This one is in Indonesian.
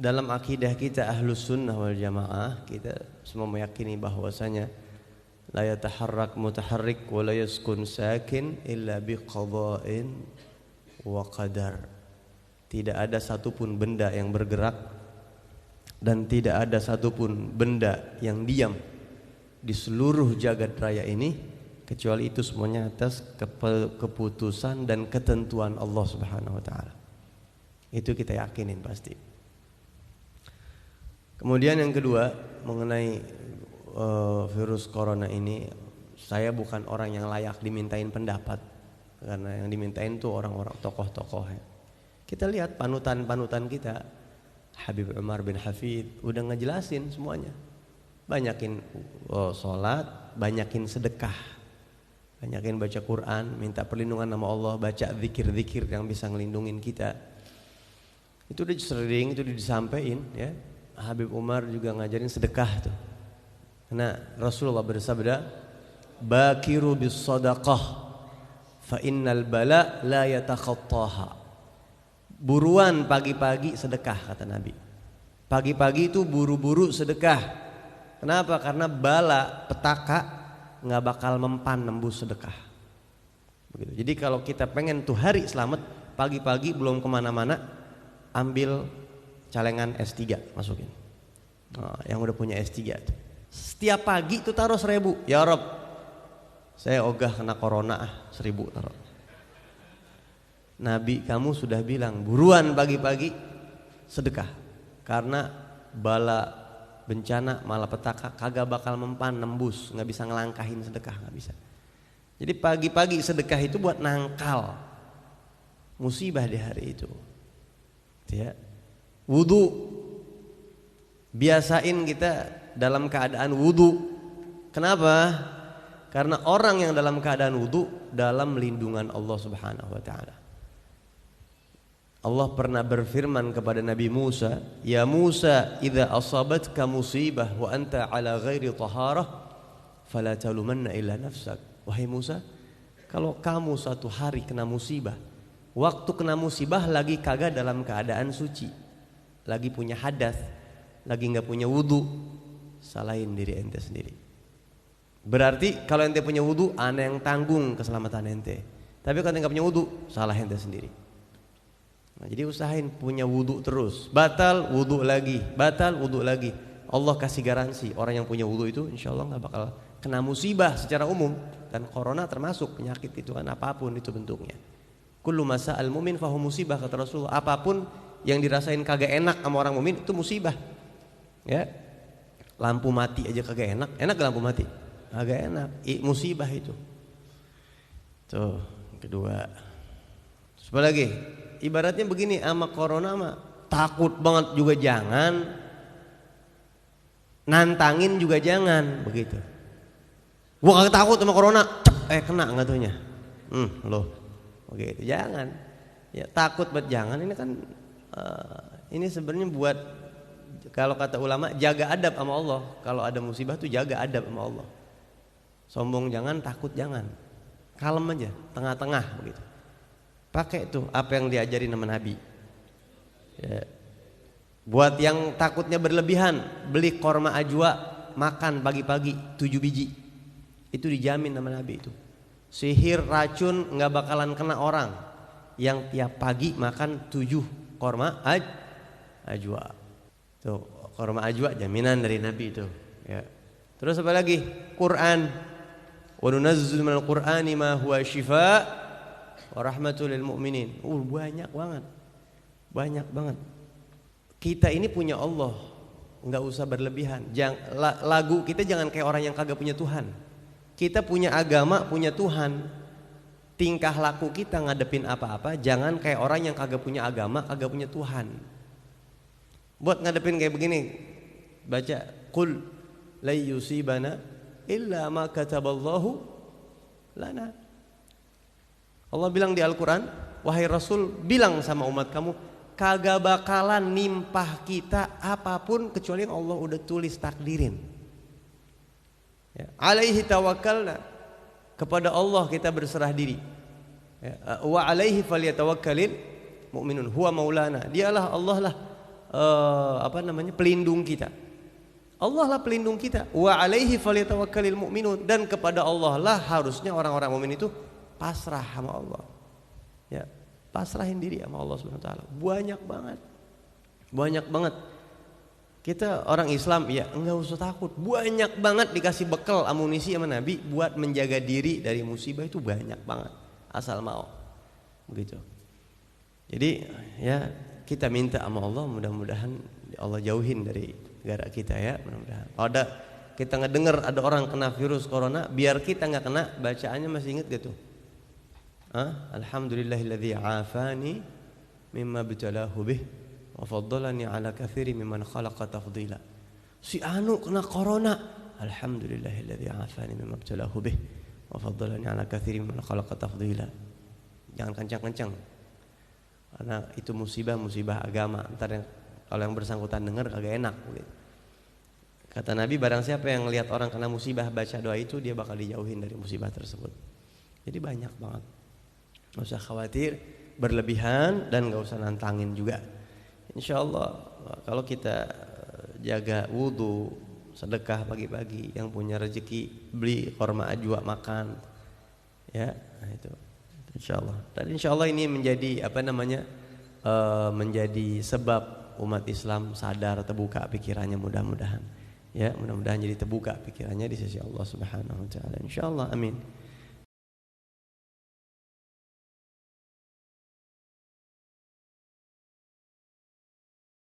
dalam akidah kita Ahlus Sunnah wal Jamaah, kita semua meyakini bahwasanya la yataharrak mutaharrik wa la yaskun sakin illa biqada'in wa qadar. Tidak ada satupun benda yang bergerak dan tidak ada satupun benda yang diam di seluruh jagat raya ini kecuali itu semuanya atas keputusan dan ketentuan Allah Subhanahu wa taala. Itu kita yakinin pasti. Kemudian yang kedua mengenai virus corona ini, saya bukan orang yang layak dimintain pendapat karena yang dimintain tuh orang-orang tokoh-tokoh. Kita lihat panutan-panutan kita, Habib Umar bin Hafid udah ngejelasin semuanya. Banyakin sholat, banyakin sedekah, banyakin baca Quran, minta perlindungan sama Allah, baca zikir-zikir yang bisa ngelindungin kita. Itu udah sering, itu udah disampaikan ya. Habib Umar juga ngajarin sedekah tuh. Karena Rasulullah bersabda, "Bakiru bis sadaqah fa innal bala la yatakhattaha." Buruan pagi-pagi sedekah kata Nabi. Pagi-pagi itu buru-buru sedekah. Kenapa? Karena bala petaka nggak bakal mempan nembus sedekah. Begitu. Jadi kalau kita pengen tuh hari selamat, pagi-pagi belum kemana-mana, ambil calengan S3 masukin. Yang udah punya S3 tuh. Setiap pagi tuh taruh 1.000. Ya Rob, saya ogah kena corona 1.000 taruh. Nabi kamu sudah bilang buruan pagi-pagi sedekah, karena bala bencana malapetaka kagak bakal mempan nembus, nggak bisa ngelangkahin sedekah, nggak bisa. Jadi pagi-pagi sedekah itu buat nangkal musibah di hari itu. Ya. Wudu, biasain kita dalam keadaan wudu. Kenapa? Karena orang yang dalam keadaan wudu dalam lindungan Allah Subhanahu wa taala. Allah pernah berfirman kepada Nabi Musa, "Ya Musa, idza asabatka musibah wa anta ala ghairi taharah, fala talumanna illa nafsak." Wahai Musa, kalau kamu suatu hari kena musibah, waktu kena musibah lagi kagak dalam keadaan suci, lagi punya hadas, lagi enggak punya wudu, salahin diri ente sendiri. Berarti kalau ente punya wudu, ana yang tanggung keselamatan ente. Tapi kalau ente enggak punya wudu, salah ente sendiri. Nah, jadi usahain punya wudu terus. Batal wudu lagi, batal wudu lagi. Allah kasih garansi orang yang punya wudu itu insya Allah nggak bakal kena musibah secara umum. Dan corona termasuk penyakit itu kan, apapun itu bentuknya. Kullu masa al mumin fahu musibah kata Rasulullah. Apapun yang dirasain kagak enak sama orang mumin itu musibah. Ya, lampu mati aja kagak enak. Enak gak lampu mati? Kagak enak. Musibah itu. Tuh kedua. Terus apa lagi? Ibaratnya begini, sama corona mah takut banget juga jangan, nantangin juga jangan, begitu. Gua kagak takut sama corona, kena ngatunya. Loh, begitu. Jangan. Ya takut buat jangan, ini kan ini sebenarnya buat, kalau kata ulama, jaga adab sama Allah. Kalau ada musibah tuh jaga adab sama Allah. Sombong jangan, takut jangan. Kalem aja, tengah-tengah begitu. Pakai tuh apa yang diajarin sama Nabi ya. Buat yang takutnya berlebihan, beli korma ajwa, makan pagi-pagi 7 biji. Itu dijamin sama Nabi itu. Sihir, racun gak bakalan kena orang yang tiap pagi makan 7 korma ajwa. Tuh korma ajwa jaminan dari Nabi itu ya. Terus apa lagi? Quran. Wa nunazzilu minal Qur'ani ma huwa syifaa wa rahmatul lil mu'minin. Banyak banget. Banyak banget. Kita ini punya Allah, enggak usah berlebihan. Lagu kita jangan kayak orang yang kagak punya Tuhan. Kita punya agama, punya Tuhan. Tingkah laku kita ngadepin apa-apa jangan kayak orang yang kagak punya agama, kagak punya Tuhan. Buat ngadepin kayak begini, baca qul la yusibana illa ma kataballahu lana. Allah bilang di Al-Quran, wahai Rasul, bilang sama umat kamu, kagak bakalan nimpah kita apapun kecuali yang Allah udah tulis takdirin. Ya. Alaihi tawakkalna, kepada Allah kita berserah diri. Ya. Wa alaihi falyatawakkalil mu'minun, huwa maulana, dialah Allah lah pelindung kita. Allah lah pelindung kita. Wa alaihi falyatawakkalul mu'minun, dan kepada Allah lah harusnya orang-orang mukmin itu pasrah sama Allah. Ya, pasrahin diri sama Allah Subhanahu wa taala. Banyak banget. Banyak banget. Kita orang Islam ya enggak usah takut. Banyak banget dikasih bekal amunisi sama Nabi buat menjaga diri dari musibah, itu banyak banget. Asal mau. Begitu. Jadi ya kita minta sama Allah, mudah-mudahan Allah jauhin dari negara kita ya, mudah-mudahan. Kalau ada kita ngedengar ada orang kena virus corona, biar kita nggak kena, bacaannya masih inget gitu. Alhamdulillahilladzi afani mimma bitalahu bih wa faddalani ala katsiri mimman khalaqa tafdila. Si anu kena corona, alhamdulillahilladzi afani mimma bitalahu bih wa faddalani ala katsiri mimman khalaqa tafdila. Jangan kencang-kencang. Karena itu musibah agama. Ntar kalau yang bersangkutan dengar kagak enak gitu. Kata Nabi, barang siapa yang lihat orang kena musibah baca doa itu, dia bakal dijauhin dari musibah tersebut. Jadi banyak banget. Gak usah khawatir berlebihan dan gak usah nantangin juga. Insya Allah kalau kita jaga wudu, sedekah pagi-pagi, yang punya rezeki beli korma ajwa makan, ya itu. Insya Allah. Dan insya Allah ini menjadi menjadi sebab umat Islam sadar, terbuka pikirannya, mudah-mudahan. Ya, mudah-mudahan jadi terbuka pikirannya di sisi Allah Subhanahu wa taala. Insyaallah, amin.